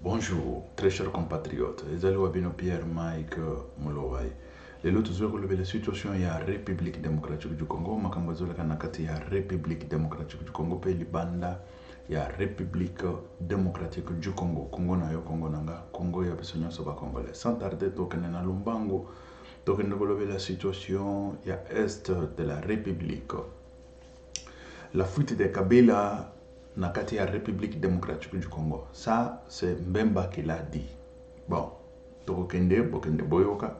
Bonjour, très chers compatriotes. Ezali Wabino Pierre Mike Mulowai. Lelo tuzwe kulobela la situation ya République démocratique du Congo, makambo zoleka na kati ya République démocratique du Congo pe libanda ya République démocratique du Congo. Congo na yo Congo nanga, Congo ya biso nyonso ba Congolais. Sans tarder tokende na Lumbango, tokende kolobela la situation ya est de la République. La fuite de Kabila na kati ya République démocratique du Congo. Ça, c'est Mbemba qui l'a dit. Bon, tokende boyoka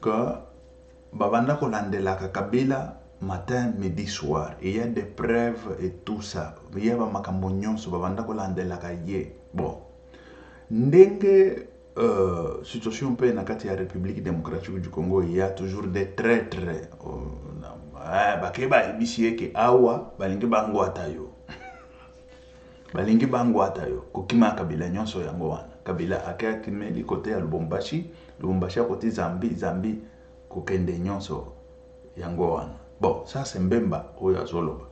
que babanda kolandelaka Kabila matin, midi, soir. Il y a des preuves et tout ça. Il y a makambo nyonso babanda kolandelaka ye. Bon, ndenge situation pe na kati ya République démocratique du Congo, il y a toujours des traîtres. Bakeba ebisiye ke awa balingi bangwata yo. Balingi bangwata yo kokima Kabila nyonso yango wana. Kabila akea kimeli kote ya Lubumbashi kote Zambi kokende nyonso yango wana. Bon, ça c'est Mbemba oyo azoloba.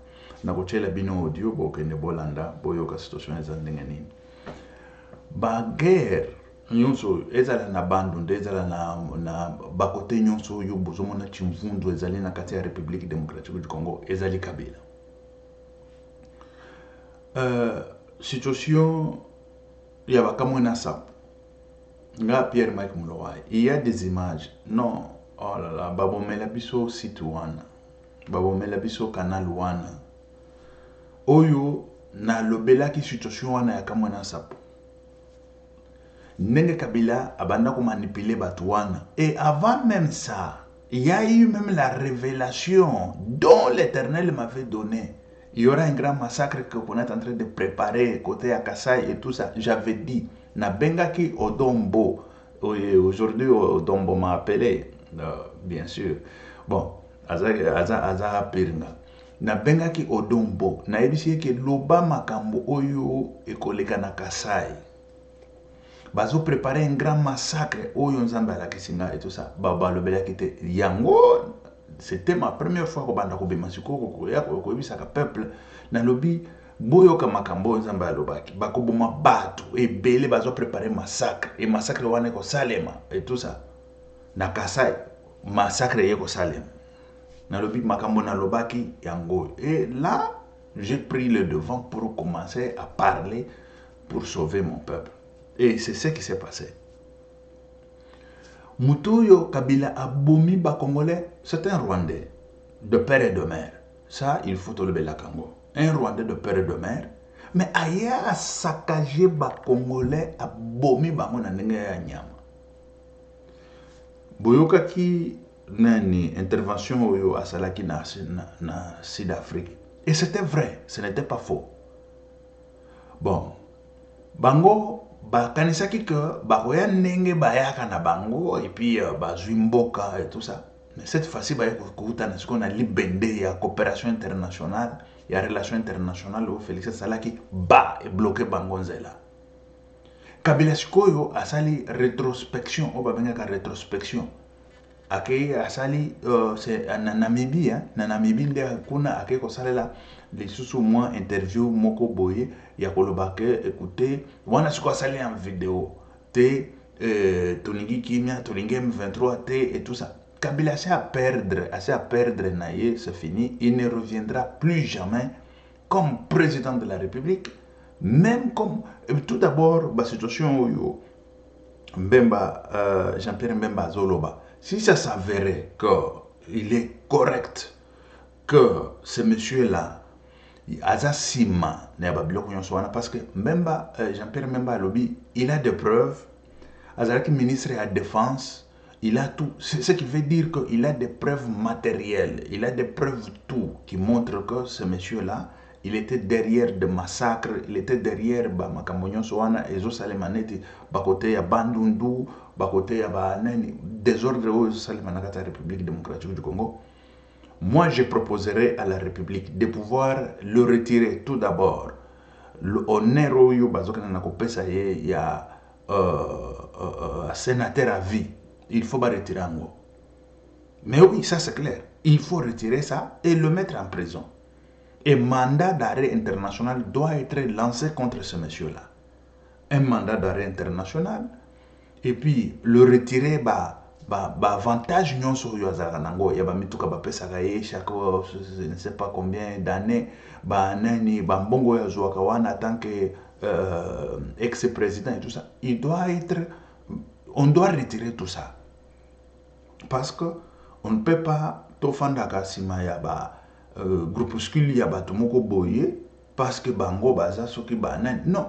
Na kochela bino audio bokende bolanda boyoka situation eza ndenge nini. Ba guerre nyonso ezala na bandu ezala na bakote nyonso oyo bozomona chimvundu ezali na kati ya République démocratique du Congo ezali Kabila. Situation ya bakamwena sapo nga Pierre Mike Mulowai, il y a des images. Non, oh là là, babomela biso site wana, babomela biso canal wana oyo na lobelaki situation wana ya kamwena sapo ndenge Kabila abanda ko manipuler batu wana. Et avant même ça, il y a eu même la révélation dont l'Éternel m'avait donné. Il y aura un grand massacre qu'on est en train de préparer côté à Kasai et tout ça. J'avais dit, na bengaki Odombo. Aujourd'hui, Odombo m'a appelé, bien sûr. Bon, Aza Piringa. Na bengaki Odombo. Na ebisi ke loba makambo oyo ekoleka na Kasai. Bazo préparer un grand massacre oyo nzambe alakisinga et tout ça. Baba lobela kite yango. C'était ma première fois que banda kobema sikoko ko ebisaka peuple na lobi boyoka makambo nzambe alobaki bakoboma bato ebele bazo préparer massacre et massacre wana ko Salema et tout ça na Kasai massacre yeko Salema na lobi makambo na lobaki yango. Et là j'ai pris le devant pour commencer à parler pour sauver mon peuple. Et c'est ce qui s'est passé. Mutuyo Kabila abomi ba Congolais, c'est un Rwandais de père et de mère. Ça, il faut le la Congo. Un Rwandais de père et de mère. Mais aya saccagé ba Congolais abomi ba mona ndenge ya nyama. Boyoka ki nani intervention oyo asalaki na Sud-Afrique. Et c'était vrai, ce n'était pas faux. Bon, bango bakanisaki que bakoya ndenge bayaka na bango et puis bazwi mboka et tout ça. Mais cette fois-ci baya kokutana ce qu'on a libende ya coopération internationale, ya relation internationale au Félix Salaki ba et bloqué bango nzela. Kabila sikoyo asali rétrospection o babengaka rétrospection. Ake asali c'est na Namibie, na Namibie nde kuna ake ko salela lisusu moi interview moko boye ya kolobake écoutez wana siko asali en vidéo te tolingi kimia tolingi M23 te et tout ça. Kabila assez à perdre naie, c'est fini, il ne reviendra plus jamais comme président de la République, même comme tout d'abord la situation où Mbemba Jean-Pierre Mbemba Zoloba. Si ça s'avérait qu'il est correct, que ce monsieur-là, Azasima, parce que Mbemba, Jean-Pierre Mbemba Lobi, il a des preuves. Azaraki ministre de la Défense, il a tout. Ce qui veut dire qu'il a des preuves matérielles, il a des preuves tout qui montrent que ce monsieur-là, il était derrière des massacres, il était derrière Makamonion Soana, Ezo Salemaneti, Bakote ya Bandundu, Bakote ya Banani, désordre aux Salemanakata République démocratique du Congo. Moi, je proposerais à la République de pouvoir le retirer tout d'abord. L'honneur oyo bazokana na kopesa ye ya sénateur à vie. Il faut pas retirer en haut. Mais oui, ça c'est clair. Il faut retirer ça et le mettre en prison. Et mandat d'arrêt international doit être lancé contre ce monsieur-là. un mandat d'arrêt international et puis le retirer avantage nyonso oyo azalaka nango ya bamituka bapesaka ye chaque je ne sais pas combien d'années banani bambongo oyo azwaka wana en tant que ex-président et tout ça, on doit retirer tout ça parce que on ne peut pas tofandaka sima ya groupuscule ya bato moko boye parce que bango baza soki banani non.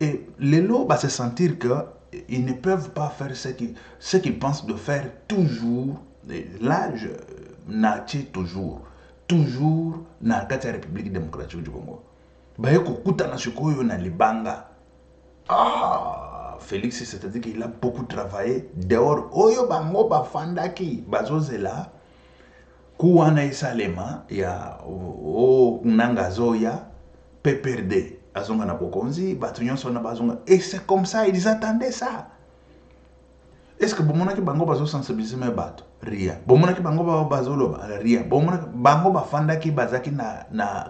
Et les lots va se sentir qu'ils ne peuvent pas faire ce qu'ils pensent de faire toujours. Et là, je n'attire toujours na la République démocratique du Congo. Bayeko kutana sikoyo na libanga. Ah, Félix, c'est-à-dire qu'il a beaucoup travaillé dehors. Oyo bango bafandaki bazozela kuwana isalema ya o nangazoya PPRD. Et c'est comme ça, ils attendaient ça. Est-ce que bomona ki bango bazo sensibiliser mes bato? Rien. Bomona ki bango bazo loba? Rien. Bomona bango bafanda ki bazaki na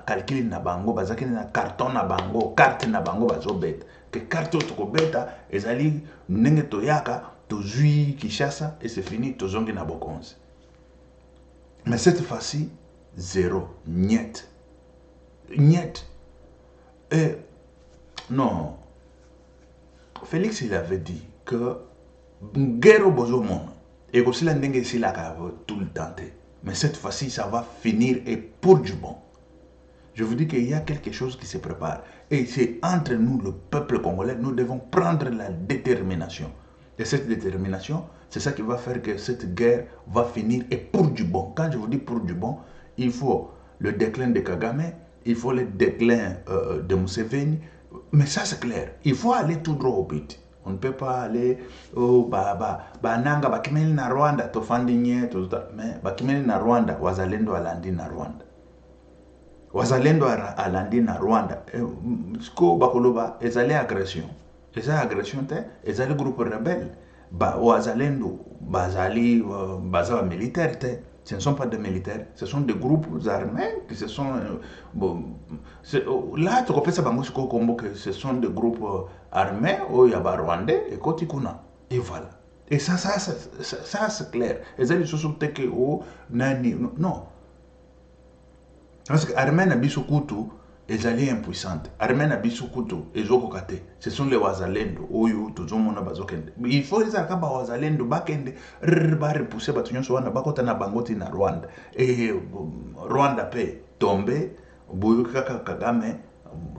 calcul na bango, bazaki na carton na bango, carte na bango bazo beta. Que carte to beta, ezali ndenge toyaka, tozui Kinshasa et c'est fini, tozongi na bokonzi. Mais cette fois-ci, zéro. Niet. Niet. Et non, Félix il avait dit que guerre au besoin monde et que si la ndenge ici là tout le temps, mais cette fois-ci ça va finir et pour du bon. Je vous dis qu'il y a quelque chose qui se prépare et c'est entre nous le peuple congolais, nous devons prendre la détermination et cette détermination c'est ça qui va faire que cette guerre va finir et pour du bon. Quand je vous dis pour du bon, il faut le déclin de Kagame. Il faut le déclin de Museveni, mais ça c'est clair. Il faut aller tout droit au but. On ne peut pas aller au nanga bakimeli na Rwanda tofandi nye mais bakimeli na Rwanda wazalendo alandi na Rwanda. Wazalendo alandi na Rwanda. Sko bakoloba ezali agression. Eza agression te, ezali groupe rebelle. Wazalendo bazali baza militaire te. Ce ne sont pas des militaires, ce sont des groupes armés qui se sont... là, tu peux savoir que ce sont des groupes armés où il y a des Rwandais et Kotikuna. Et voilà. Et ça c'est clair. Et ça, les choses sont que... Non. Parce que l'armée n'a pas les alliés impuissantes. L'armée n'a pas ce sont les Wazalendo. Il faut les akaba Wazalendo bakende repousser batunyo so wana bakota na bangoti na Rwanda. Et Rwanda pe tomber, Boyokaka Kagame,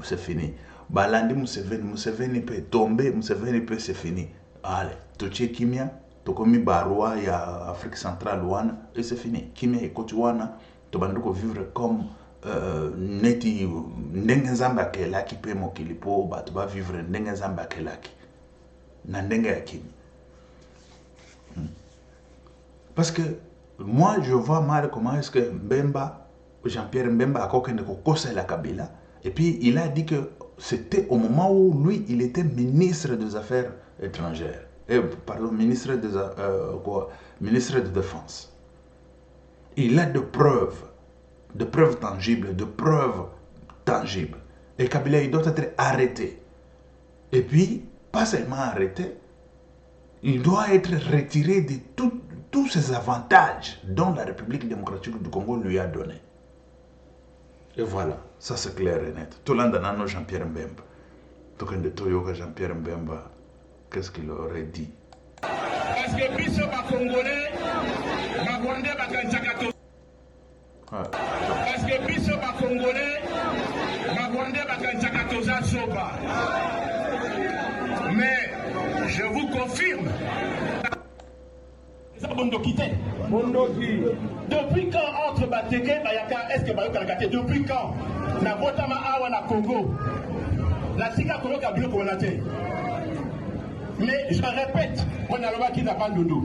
c'est fini. Balandi Museveni pe tomber, Museveni pe c'est fini. Allez, toche kimia, tokomi barua ya Afrique centrale wana et c'est fini. Kimia ekoti wana, tobanduko vivre comme neti ndenge nzamba kelaki pe mokili po bato ba vivre ndenge nzamba kelaki na ndenge ya kimi. Parce que moi je vois mal comment est-ce que Mbemba, Jean-Pierre Mbemba a kokende kokosa la Kabila et puis il a dit que c'était au moment où lui il était ministre des Affaires étrangères pardon ministre des ministre de Défense. Il a de preuves tangibles. Et Kabila, il doit être arrêté. Et puis, pas seulement arrêté, il doit être retiré de tous ces avantages dont la République démocratique du Congo lui a donné. Et voilà, ça c'est clair et net. Tout le monde Jean-Pierre Mbemba. Tout le monde Jean-Pierre Mbemba, qu'est-ce qu'il aurait dit? Parce que Bisso va Congolais, va Rwandais, va Kanchakato. Parce que Bisso va Congolais, va Rwandais, va Kanchakato Soba. Mais je vous confirme. Depuis quand entre Bateke, Bayaka, est-ce que Bayoka Nakate? Depuis quand? Na Botama Awa na Congo. La Sika Congo Kabilo Konate. Mais je répète, on a le bas qui n'a pas de dos.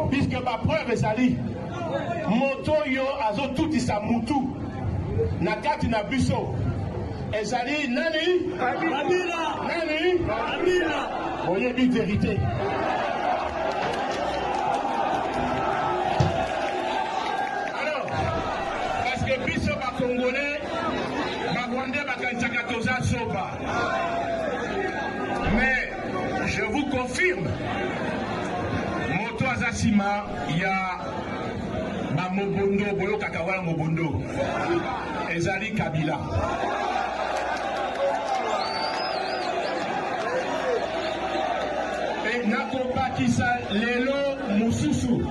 Puisque ma preuve est salie. Moto yo azo tout isa mutu. Na kati na biso. Ezali nani? Kabila. Nani? Kabila. Voyez une vérité. Alors, parce que biso ba Congolais, ba Rwandais ba Kanchakatoza Soba. Mais confirme. Moto Azasima, il y a Mobondo, Boyo Kakawala Mobondo, Ezali Kabila. Et Nakopakisa Lelo Moussousou.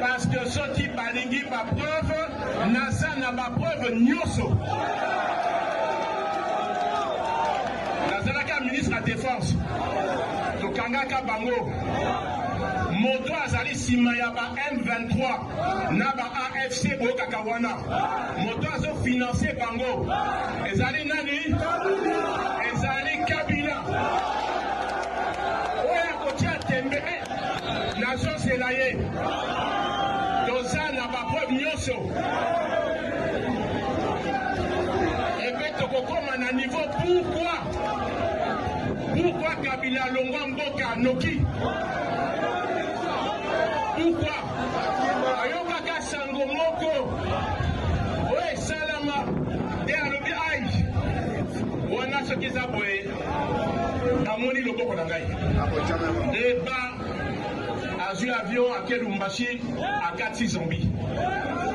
Parce que ceux qui balingent ma preuve, Nasa n'a ma preuve Nyoso. Nazalaka ministre de la Défense, Tokangaka Bango, Moto Azali Simayaba M23, Naba AFC Bokakawana, Moto Azo financé Bango, Ezali Nani, Ezali Kabila, Oya Kotia Tembe, Nation Selaye. N'a pas preuve Nyoso. Et puis Tokokoma à niveau pourquoi Kabila Longwa Mboka Noki? Pourquoi Ayokaka Sango Moko Ouais Salama et Alobi Aïe Wana Sokizabwe Amoni Loboko Nangai Débat Azul avion à Kelumbashi à 4-6 zombies.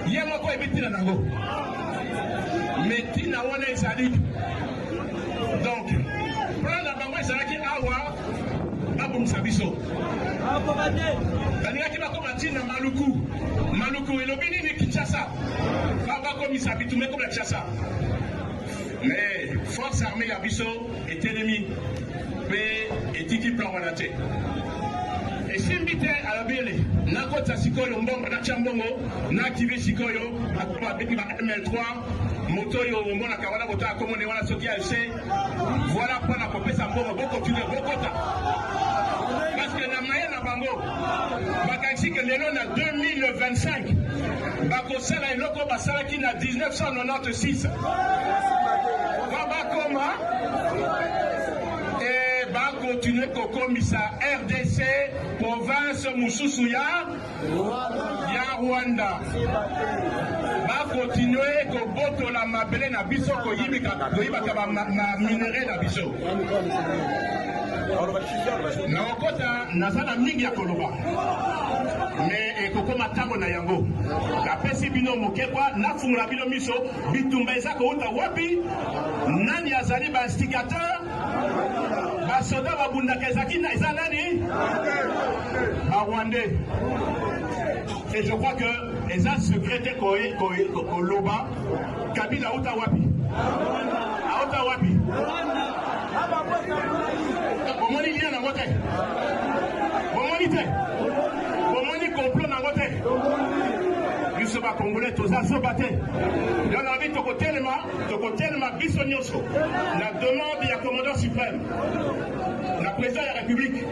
Il y a moi quoi et nango. Mais Tina Wana Ezali. Donc, prendre la banque Ezali Awa, Abum Sabiso. Tania qui va commencer na Maluku. Maluku et l'obéni de Kinshasa. Baba comme il s'habite, mais comme la Kinshasa. Mais force armée à Bisso est ennemi. Mais est-il plan en athée? Et si je suis à la belle, na kota sikoyo mbongo na chambongo na activé sikoyo akoma beki ba ML3 moto yo mbona kawala bota komone wana soki AFC voilà pour la kopesa mbongo boko continuer bokota parce que na maya na bango bakaxi que lelo na 2025 bako sala eloko basala ki na 1996 Babakoma continuer kokomisa RDC province Moussousou ya Rwanda va continuer kobotola mabele na biso koyibaka ba minere na biso na okota nazala mingi ya koloba mais ekokoma ntango na yango napesi bino mokekwa nafungula bino miso bitumba eza kouta wapi nani azali bainstigateur basoda babundaka ezaki na eza nani barwandais. Et je crois que eza secrétaire koloba Kabila auta wapi auta wapi bomoni lien nango te bomoni te bomoni complot nango te biso bakongolais toza zoba te yo na bi tokotelema biso nyonso la demande ya commandant suprême na président ya république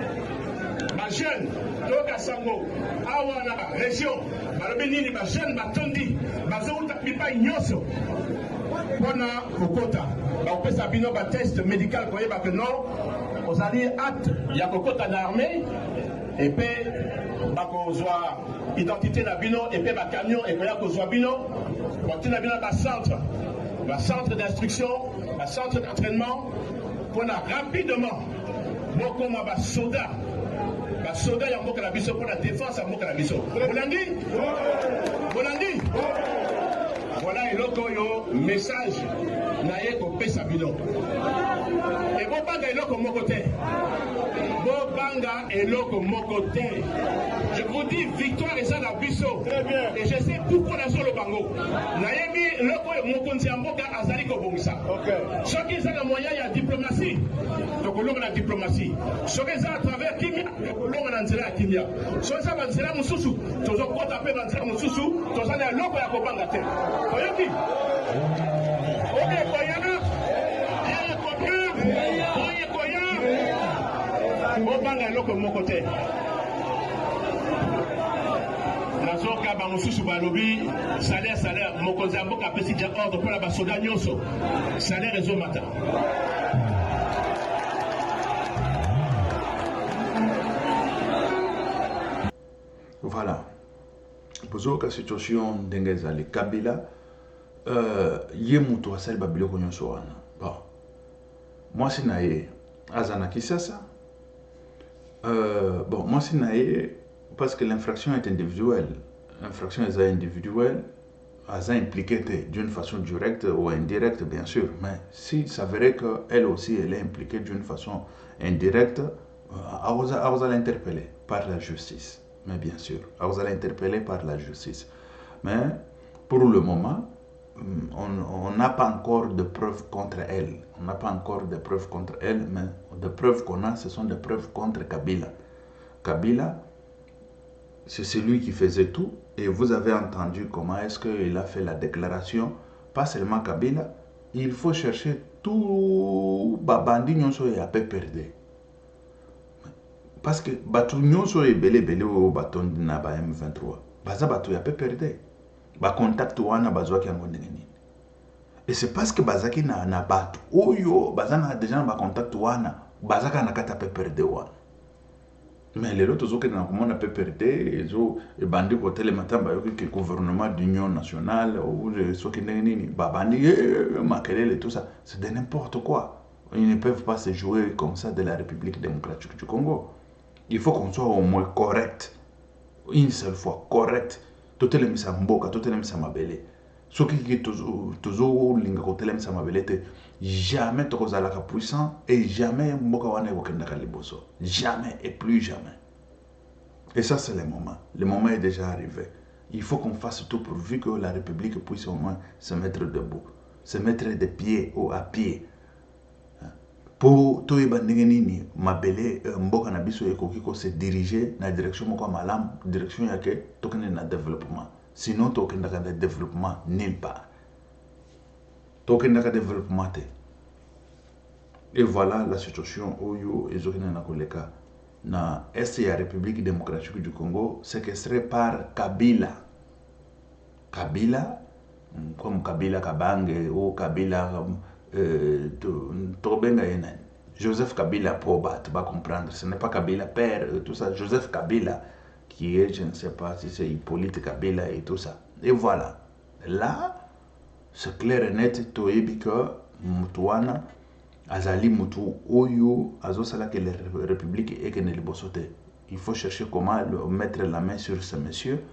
bajeune toyoka sango awa na région balobi nini bajeune batondi bazouta bipai nyonso mpona kokota bakopesa bino batest médical koyeba ke non ozali acte ya kokota na armée epe bakozwa identité na bino epe bacamion ekoya kozwa bino batina bino bacentre d'instruction bacentre d'entraînement mpona rapidement bokoma basoda ya mboka na biso mpona défense ya mboka na biso bolandi voilà eloko oyo message na ye kopesa bino e bobanga eloko moko te bobanga eloko moko te. Je vous dis victoire eza na biso et je sais pourquoi nazolo bango nayebi eloko oyo mokonzi ya mboka azali kobongisa soki eza na moyen ya diplomatie tokolonga na diplomatie soki eza à travers kimia tokolonga na nzela ya kimia soki eza banzela mosusu tozokota mpe banzela mosusu toza na eloko ya kobanga te oyoki oke koyana oye koya obanga eloko moko te nazoka bamosusu balobi salaire mokonzi ya mboka apesi ja ordre mpona basoda nyonso salaire ezomata voilà bozoka situation ndenge ezali Kabila ye mutu asali babiloko nyonso wana bon mwasi na ye aza na Kisasa Bon, moi, c'est parce que l'infraction est individuelle. L'infraction est individuelle, elle est impliquée d'une façon directe ou indirecte, bien sûr. Mais si ça s'avérait qu'elle aussi, elle est impliquée d'une façon indirecte, elle va l'interpeller par la justice. Mais bien sûr, elle va l'interpeller par la justice. Mais pour le moment, on n'a pas encore de preuves contre elle. On n'a pas encore de preuves contre elle, mais des preuves qu'on a, ce sont des preuves contre Kabila. Kabila, c'est celui qui faisait tout. Et vous avez entendu comment est-ce qu'il a fait la déclaration. Pas seulement Kabila, il faut chercher tout babandi nyonso et après perdre. Parce que batu nyonso et belé au bâton de Naba M23. Baza batu ya pe perdre. Ba contact wana bazwa ki yango ndenge nini. Et c'est parce que bazaki na batu oyo bazana déjà ba contact wana bazaka na kata pe perdre wana. Mais les autres qui na komona pe perdre ezo e bandi ko tele matamba yo que gouvernement d'union nationale ou ce qui ndenge nini ba bandi makelele tout ça, c'est de n'importe quoi. Ils ne peuvent pas se jouer comme ça de la République démocratique du Congo. Il faut qu'on soit au moins correct. Une seule fois correct. Tout le monde s'amboka, tout le monde s'amabele. Ce qui est toujours linga ko tele s'amabele te jamais to kozalaka puissant et jamais mboka wana ekokendaka liboso. Jamais et plus jamais. Et ça c'est le moment. Le moment est déjà arrivé. Il faut qu'on fasse tout pourvu que la République puisse au moins se mettre debout, se mettre de pied ou à pied. Pour tout nini mabele mboka na biso ekoki ko se diriger na direction moko malam, direction yake tokende na développement. Sinon tokende na développement nulle part. Tokende na développement te. Et voilà la situation oyo ezokende na koleka na est ya République démocratique du Congo séquestré par Kabila. Kabila comme Kabila Kabange ou Kabila Joseph Kabila pour battre, va comprendre. Ce n'est pas Kabila père, tout ça. Joseph Kabila qui est, je ne sais pas si c'est Hippolyte Kabila et tout ça. Et voilà. Là, c'est clair et net, toebi que Mutouana, Azali Mutu Oyo, Azosala que la République est qu'elle est. Il faut chercher comment mettre la main sur ce monsieur,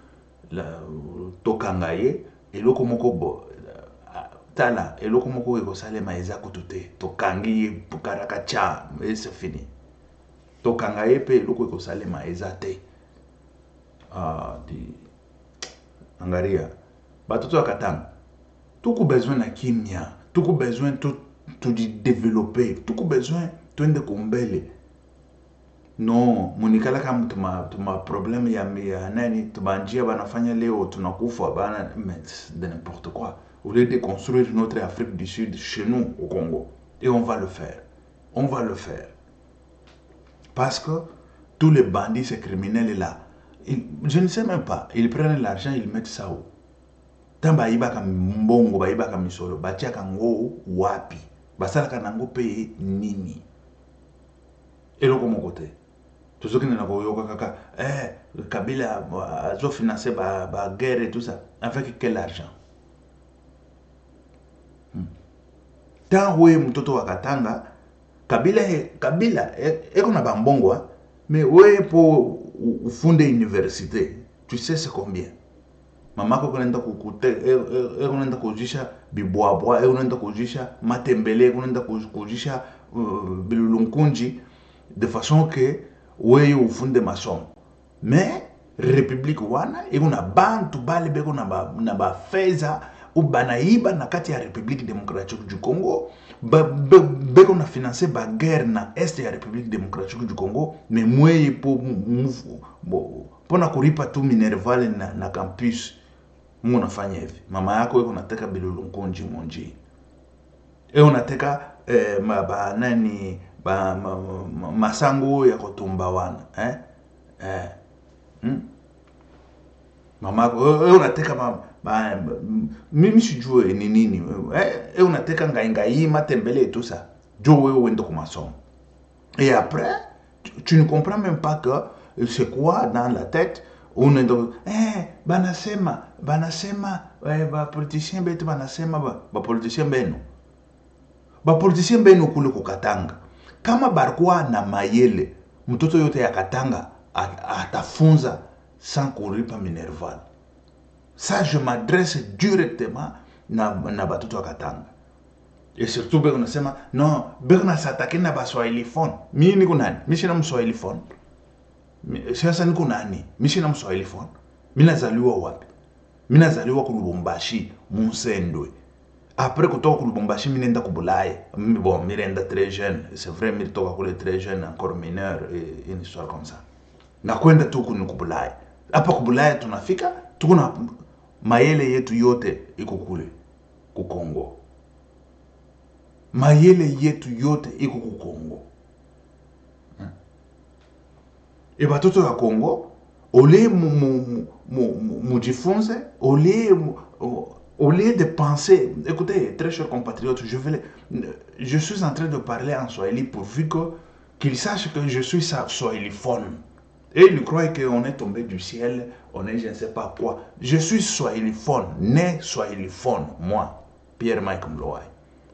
Tokangaye, et l'Okomoko. Tala, et l'okomoko eko salema ezako tute, tokangi pukaraka cha, et c'est fini. Tokangaye pe loko eko salema ezate. Ah, di Angaria. Batoto akatanga. Tuku besoin na kimia, tuku besoin tout di développer, tuku besoin twende kumbele. Non, munikala kama tuma problème ya nani, tubanjia banafanya leo tunakufa bana, mais de n'importe quoi. Au lieu de construire notre Afrique du Sud chez nous au Congo. Et on va le faire. On va le faire. Parce que tous les bandits, ces criminels là, je ne sais même pas, ils prennent l'argent, ils mettent ça où. Tant baïba comme mbongo, baïba comme misolo, batia kango wapi, basala kanango paye nini. Et là, comment côté? Tout ce qui n'est pas Kabila a financé la guerre et tout ça. Avec quel argent? Tant que mtoto wakatanga Kabila eko na bambongo mais ouais pour fonder université tu sais c'est combien mama ko konenda kukute konenda kujisha bibwabwa konenda kujisha matembele konenda kujisha bilulunkunji de façon que ouais ufunde masomo mais république wana eko na bantu bale beko na ba feza ou banaïba na kati ya République démocratique du Congo beko na financer ba guerre na est ya République démocratique du Congo mais mweye pour na kuripa tu minerval na campus muna fanya hivi mama yako iko nataka bilulunkunji monji unateka ba nani ba masango ya kotumba wana mama unateka mimi sijue ni nini unateka ngai matembele et tout ça jo wewe wende kwa masomo et après tu ne comprends même pas que c'est quoi dans la tête on est banasema ba politicien betu banasema ba politicien benu kule kukatanga kama barkuwa na mayele mtoto yote ya Katanga atafunza sans courir par Minerval. Ça, je m'adresse directement na batoto ya Katanga. Et surtout, beko nasema, non, beko na s'attaquer na ba Swahiliphone. Mimi niko nani? Mimi sina Mswahiliphone. Sasa niko nani? Mimi sina Mswahiliphone. Mimi nazaliwa wapi? Mimi nazaliwa ku Lubumbashi, Musendwe. Après kutoka ku Lubumbashi, mimi nenda ku Bulaye. Bon, mimi nenda très jeune. C'est vrai, mimi toka kule très jeune, encore mineur, et une histoire comme ça. Na kwenda tu ku Bulaye. Hapa ku Bulaye tunafika, tuko na mayele yetu yote iko kule ku Kongo. Mayele yetu yote iko ku Kongo. Et batoto ya Congo, au lieu de penser, écoutez, très chers compatriotes, je suis en train de parler en Swahili pourvu qu'ils sachent que je suis swahiliphone. Et ils croient qu'on est tombé du ciel, on est je ne sais pas quoi. Je suis swahiliphone, né swahiliphone, moi, Pierre-Mike Mloai.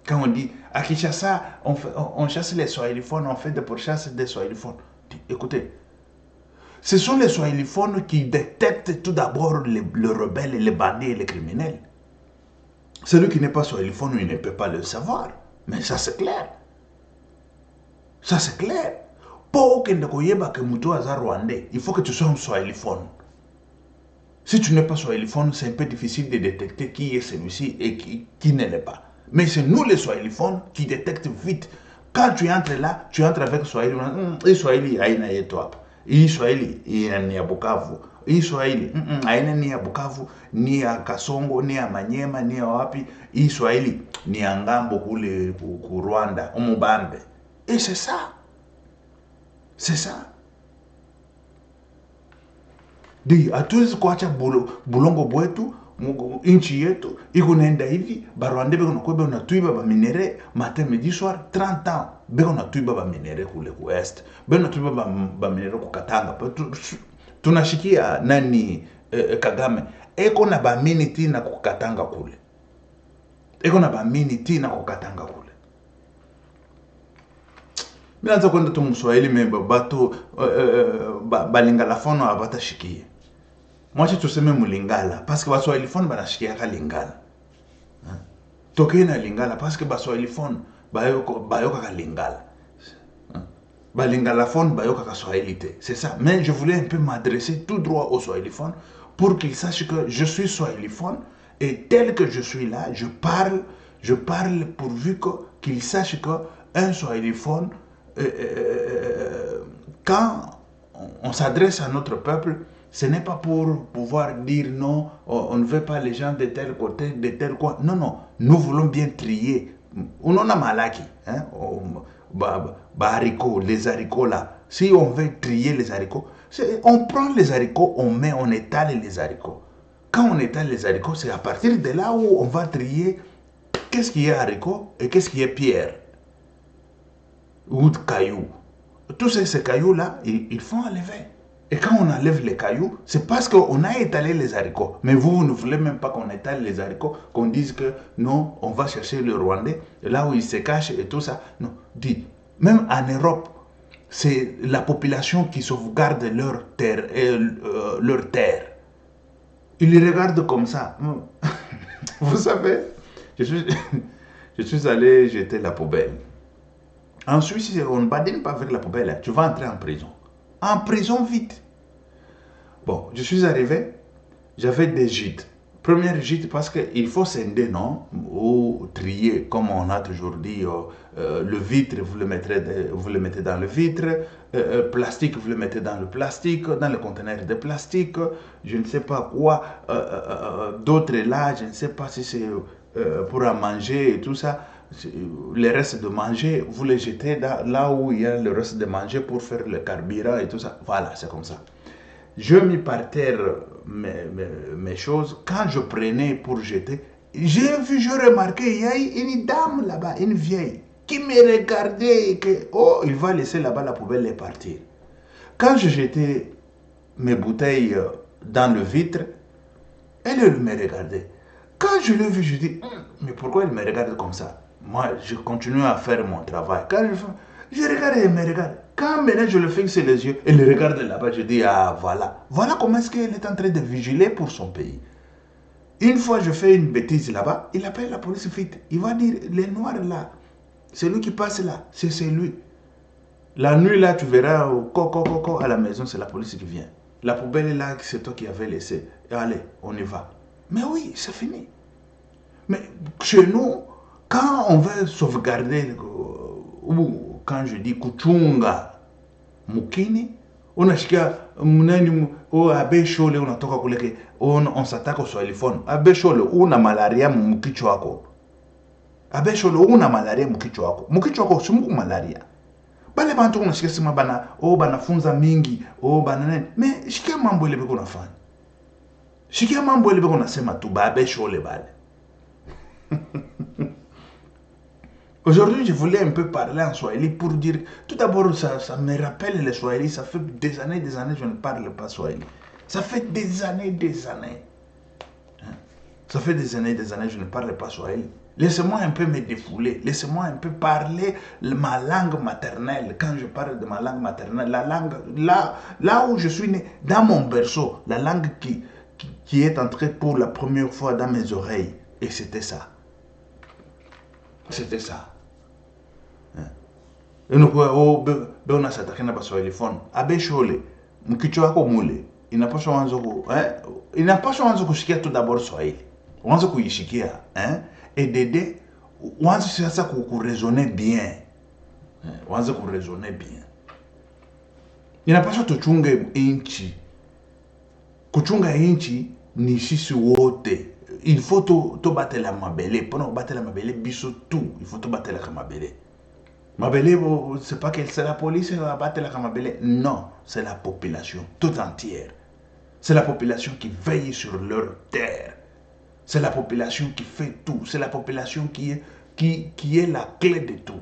Quand on dit, à Kinshasa, on chasse les swahiliphones, on fait des pourchasses des swahiliphones. Écoutez, ce sont les swahiliphones qui détectent tout d'abord les rebelles, les bandits et les criminels. Celui qui n'est pas swahiliphone, il ne peut pas le savoir. Mais ça c'est clair. Ça c'est clair. Pour que tu rwandais, il faut que tu sois un swahiliphone. Si tu n'es pas swahiliphone, c'est un peu difficile de détecter qui est celui-ci et qui ne l'est pas. Mais c'est nous les swahiliphones qui détectent vite. Quand tu entres là, tu entres avec Swahili. Swahili, aina yetu. Swahili, ni ya Bukavu. Swahili, aina ni ya Bukavu, ni ya Kasongo, ni ya Manyema, ni ya wapi. Swahili, ni ya Ngambo kule ku Rwanda, Umubambe. Et c'est ça. C'est ça. Di, hatuwezi kuacha bulongo bwetu, inchi yetu, iko naenda hivi, Barwande beko nakwebe unatuiba ba minere, matin, midi, soir, 30 ans, beko natuiba ba minere kule ku Est, beko natuiba ba minere ku Katanga, tunashikia nani Kagame, eko na ba miniti na ku Katanga kule. Eko na ba miniti na ku Katanga kule. Milanza kwenda tu Mswahili memba bato balingala fono abata shikie. Mwache tuseme mulingala parce que Baswahili fono banashikia ka lingala. Toke na lingala parce que Baswahili fono bayoka ka lingala. Balingala fono bayoka ka Swahili te. C'est ça. Mais je voulais un peu m'adresser tout droit aux Swahiliphone pour qu'ils sachent que je suis Swahiliphone et tel que je suis là, je parle pourvu qu'ils sachent que un Swahiliphone quand on s'adresse à notre peuple, ce n'est pas pour pouvoir dire non, on ne veut pas les gens de tel côté, de tel coin. Non, non, nous voulons bien trier. On en a malaki, hein? Haricots, les haricots là. Si on veut trier les haricots, on prend les haricots, on étale les haricots. Quand on étale les haricots, c'est à partir de là où on va trier qu'est-ce qui est haricot et qu'est-ce qui est pierre. Ou de cailloux. Tous ces cailloux-là, ils font enlever. Et quand on enlève les cailloux, c'est parce qu'on a étalé les haricots. Mais vous ne voulez même pas qu'on étale les haricots, qu'on dise que non, on va chercher le Rwandais, là où il se cache et tout ça. Non, dis, même en Europe, c'est la population qui sauvegarde leur terre. Ils les regardent comme ça. Vous savez, je suis allé jeter la poubelle. En Suisse, on ne badine pas avec la poubelle. Tu vas entrer en prison. En prison, vite. Bon, je suis arrivé. J'avais des gîtes. Première gîte parce qu'il faut scinder, non? Ou trier, comme on a toujours dit. Le vitre, vous le mettez dans le vitre. Plastique, vous le mettez dans le plastique. Dans le conteneur de plastique. Je ne sais pas quoi. D'autres là, je ne sais pas si c'est pour en manger et tout ça. Les restes de manger, vous les jetez là où il y a le reste de manger pour faire le carburant et tout ça. Voilà, c'est comme ça. Je mis par terre mes choses. Quand je prenais pour jeter, j'ai remarqué, il y a une dame là-bas, une vieille, qui me regardait et que, oh, il va laisser là-bas la poubelle et partir. Quand je jetais mes bouteilles dans le vitre, elle me regardait. Quand je l'ai vu, je dis, mais pourquoi elle me regarde comme ça? Moi, je continue à faire mon travail. Je regarde et me regarde. Quand maintenant je le fixe les yeux, et le regarde là-bas, je dis, ah voilà. Voilà comment est-ce qu'il est en train de vigiler pour son pays. Une fois je fais une bêtise là-bas, il appelle la police vite. Il va dire, les noirs là, c'est lui qui passe là, c'est lui. La nuit là, tu verras, à la maison, c'est la police qui vient. La poubelle est là, c'est toi qui avais laissé. Allez, on y va. Mais oui, c'est fini. Mais chez nous, quand on veut sauvegarder, ou quand je dis kuchunga mukini, on a munani o abe shole unatoka kuleke on s'attaque au téléphone. Abe shole una malaria mukichwa wako. Abe shole una malaria mukichwa wako. Mukichwa wako simuku malaria. Bale bantu unasikia sema banafunza mingi, bana nini. Mais shikia mambo ile beko nafanya. Shikia mambo ile beko nasema tu abe shole bale. Aujourd'hui, je voulais un peu parler en Swahili pour dire, tout d'abord, ça me rappelle le Swahili, ça fait des années, je ne parle pas Swahili. Ça fait des années. Hein? Ça fait des années, je ne parle pas Swahili. Laissez-moi un peu me défouler, laissez-moi un peu parler ma langue maternelle. Quand je parle de ma langue maternelle, la langue, là où je suis né, dans mon berceau, la langue qui est entrée pour la première fois dans mes oreilles. Et c'était ça. C'était ça. Et nous pouvons s'attaquer à Swahili phone. Abe shole, mkichwa wako mule. Inapaswa wanzo kushikia tout d'abord Swahili. Wanzo kuishikia, hein? Et dede, wanzo sasa kurezoner bien. Wanzo kurezoner bien. Inapaswa tuchunge inchi. Kuchunga inchi ni sisi wote. Il faut to battre la mabele. Pendant battre la mabele, biso tout. Il faut to battre la mabele. Mabele, c'est pas que c'est la police qui va battre la mabele. Non, c'est la population tout entière. C'est la population qui veille sur leur terre. C'est la population qui fait tout. C'est la population qui est la clé de tout.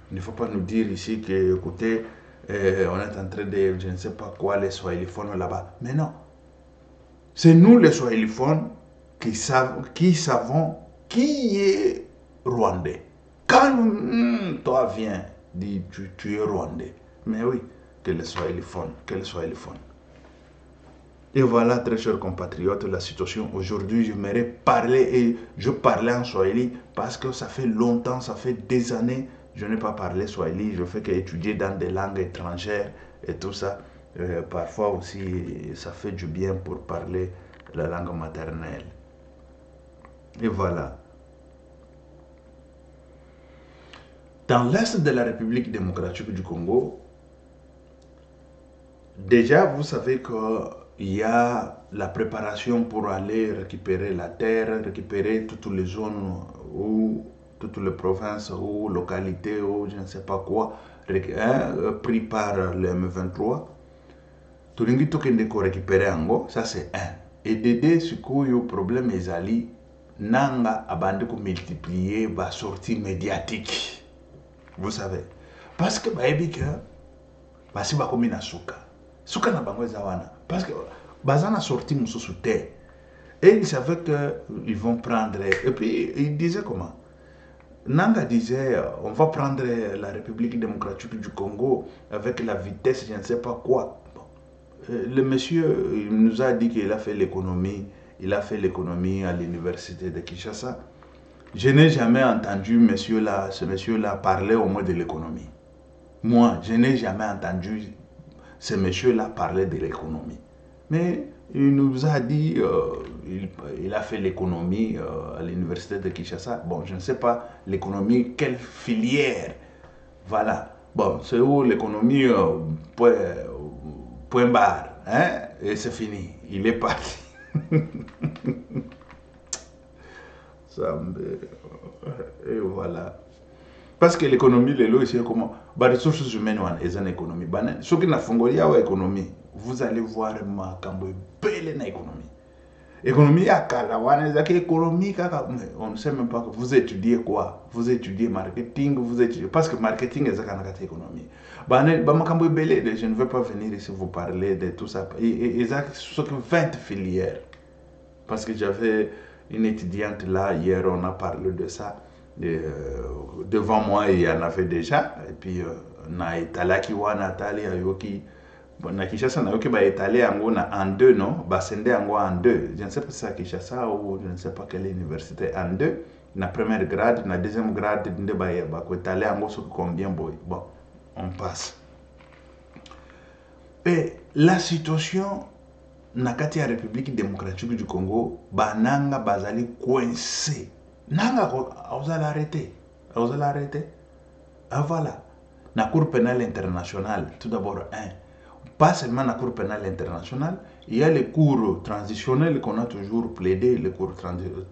Il ne faut pas nous dire ici que, écoutez, on est en train de, je ne sais pas quoi, les swahiliphones là-bas. Mais non. C'est nous les swahiliphones qui savons qui est rwandais. Quand toi viens, dis tu es rwandais. Mais oui, que le swahiliphone. Et voilà, très chers compatriotes, la situation aujourd'hui. J'aimerais parler et je parlais en swahili parce que ça fait longtemps, ça fait des années, je n'ai pas parlé swahili. Je fais qu'étudier dans des langues étrangères et tout ça. Parfois aussi, ça fait du bien pour parler la langue maternelle. Et voilà. Dans l'est de la République démocratique du Congo, déjà vous savez qu'il y a la préparation pour aller récupérer la terre, récupérer toutes les zones ou toutes les provinces ou localités ou je ne sais pas quoi, pris par le M23. Tout le monde peut récupérer en ça c'est un. Et d'aider ce que problème est ali, nanga abandé ko multiplier ba sortie médiatique. Vous savez, parce que basi bakomi na suka na bango zawana parce que bazana sorti mususu te et ils savaient que ils vont prendre et puis ils disaient comment Nanga disait on va prendre la République démocratique du Congo avec la vitesse je ne sais pas quoi. Le monsieur il nous a dit qu'il a fait l'économie, à l'université de Kinshasa. Je n'ai jamais entendu ce monsieur-là parler au moins de l'économie. Moi, je n'ai jamais entendu ce monsieur-là parler de l'économie. Mais il nous a dit, il a fait l'économie à l'université de Kinshasa. Bon, je ne sais pas l'économie, quelle filière. Voilà. Bon, c'est où l'économie, point barre. Hein? Et c'est fini. Il est parti. Et voilà. Parce que l'économie, les lois, c'est comment? Les ressources humaines, c'est une économie. Ce qui n'a pas économie, vous allez voir ma cambo belle na économie. Économie à Kalawana, économie, on ne sait même pas que vous étudiez quoi. Vous étudiez marketing, parce que marketing est une économie. Je ne veux pas venir ici vous parler de tout ça. Ils ont 20 filières. Parce que j'avais une étudiante là, hier on a parlé de ça. Devant moi, il y en avait déjà. Et puis, na etalaki wana tali ayoki. Na Kinshasa, na yoki ba étalé en deux, non? Ba sende en deux. Je ne sais pas si c'est à Kinshasa ou je ne sais pas quelle université en deux. Na première grade, na deuxième grade, nde ba étalé sur combien boy. Bon, on passe. Et la situation na kati ya République démocratique du Congo, bananga bazali coincé. Nanga vous allez arrêter. Vous allez arrêter. Ah voilà. La Cour pénale internationale, tout d'abord, pas seulement la Cour pénale internationale, il y a les cours transitionnels qu'on a toujours plaidé, les cours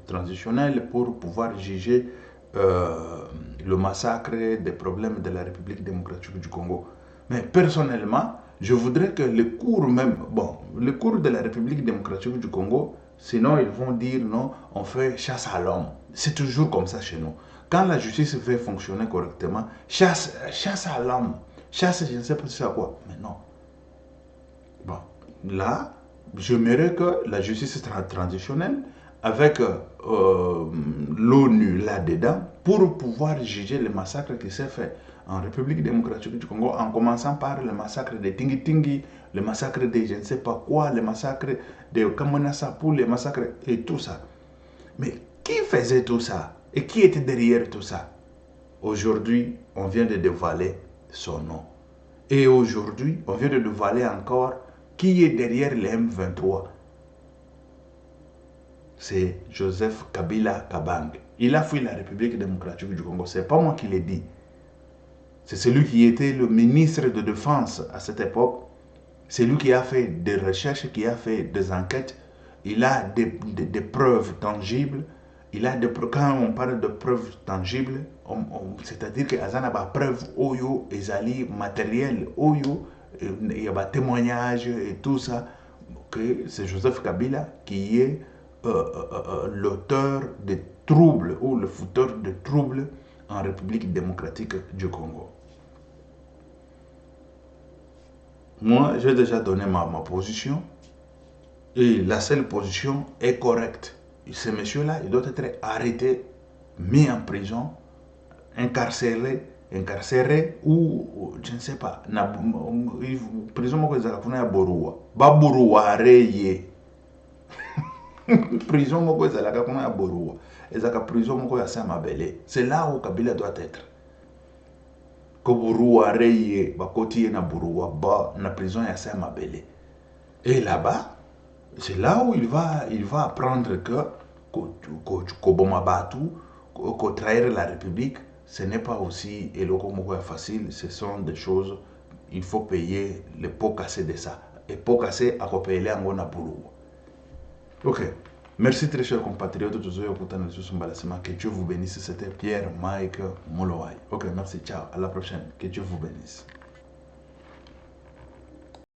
transitionnels pour pouvoir juger le massacre des problèmes de la République démocratique du Congo. Mais personnellement, je voudrais que les cours même, bon, les cours de la République démocratique du Congo, sinon ils vont dire non, on fait chasse à l'homme. C'est toujours comme ça chez nous. Quand la justice fait fonctionner correctement, chasse à l'homme. Chasse, je ne sais pas si c'est quoi, mais non. Bon, là, j'aimerais que la justice transitionnelle, avec l'ONU là-dedans, pour pouvoir juger le massacre qui s'est fait en République démocratique du Congo, en commençant par le massacre de Tingi Tingi, le massacre de je ne sais pas quoi, le massacre de Kamana Sapou, le massacre et tout ça. Mais qui faisait tout ça? Et qui était derrière tout ça? Aujourd'hui, on vient de dévoiler son nom. Et aujourd'hui, on vient de dévoiler encore qui est derrière les M23. C'est Joseph Kabila Kabange. Il a fui la République démocratique du Congo. Ce n'est pas moi qui l'ai dit. C'est celui qui était le ministre de Défense à cette époque. C'est lui qui a fait des recherches, qui a fait des enquêtes. Il a des preuves tangibles. Quand on parle de preuves tangibles, c'est-à-dire que Azana a preuve oyo, ezali matériel oyo, il y a des témoignages et tout ça, que c'est Joseph Kabila qui est l'auteur des troubles ou le fouteur de troubles en République démocratique du Congo. Moi, j'ai déjà donné ma position et la seule position est correcte. Ce monsieur-là, il doit être arrêté, mis en prison, incarcéré ou je ne sais pas. Prison moko ezaka kuna ya Borua. Ba Borua reye. Prison moko ezalaka kuna ya Borua. Ezaka prison moko ya Samabele. C'est là où Kabila doit être. Ko Borua reye, ba kotiye na Borua, ba na prison ya Samabele. Et là-bas, c'est là où il va apprendre que trahir la République, ce n'est pas aussi facile, ce sont des choses, il faut payer les pots cassés de ça. Et pots cassés à payer en Bourou. Ok, merci très chers compatriotes, que Dieu vous bénisse, c'était Pierre Mike Molowai. Ok, merci, ciao, à la prochaine, que Dieu vous bénisse.